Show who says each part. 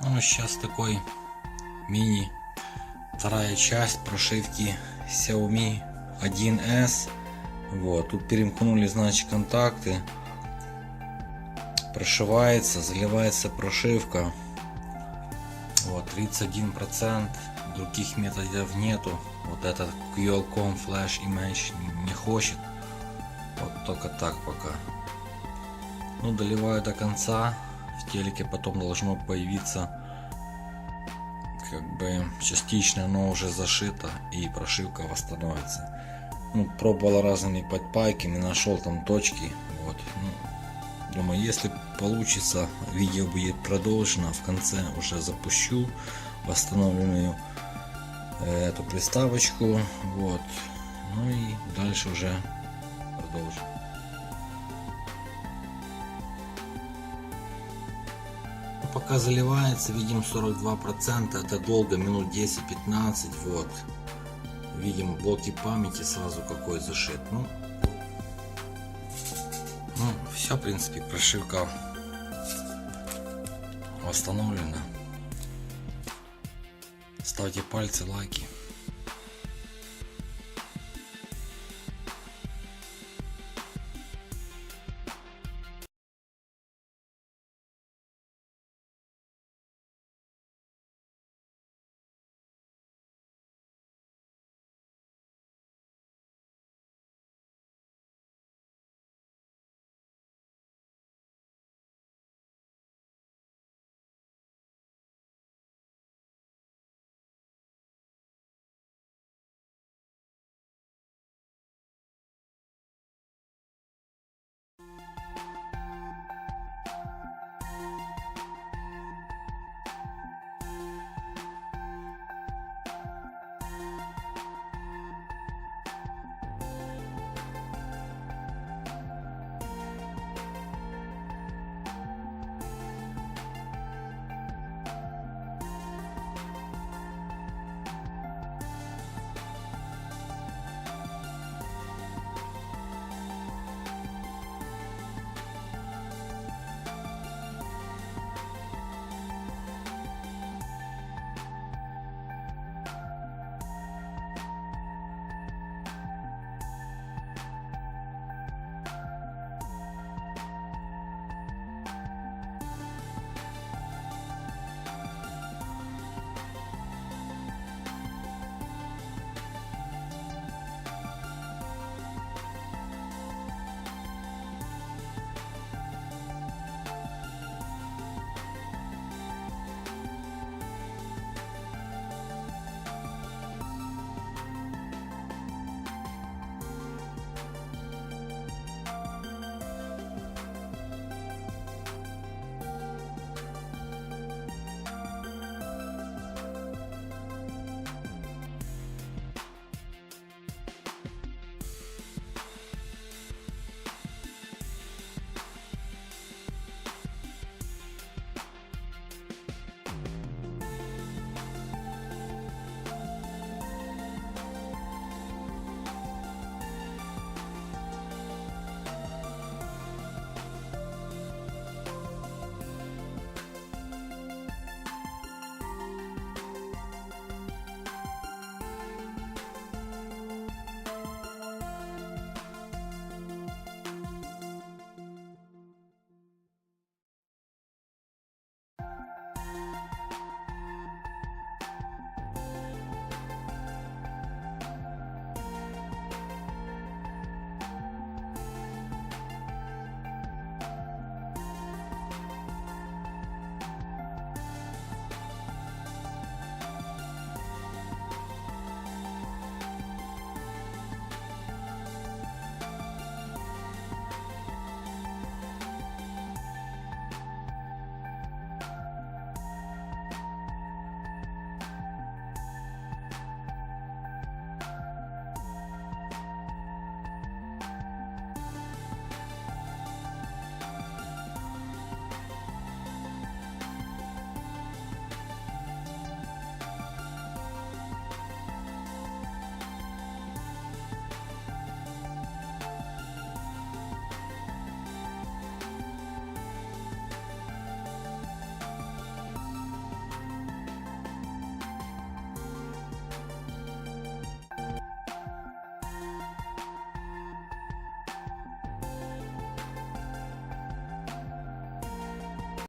Speaker 1: Ну, сейчас такой мини вторая часть прошивки Xiaomi 1S. Вот, тут перемкнули, значит, контакты, прошивается, заливается прошивка. Вот, 31%, других методов нету. Вот этот Qualcomm Flash Image не хочет. Вот только так пока. Ну, доливаю до конца. В телеке потом должно появиться, как бы частично, но уже зашито, и прошивка восстановится. Ну, пробовал разными подпайками, нашел там точки. Вот. Ну, думаю, если получится, видео будет продолжено. В конце уже запущу восстановленную эту приставочку. Вот. Ну и дальше уже продолжим. Пока заливается, видим 42%, это долго, минут 10-15, вот. Видим блоки памяти сразу какой зашит. Ну, все, в принципе, прошивка восстановлена. Ставьте пальцы, лайки.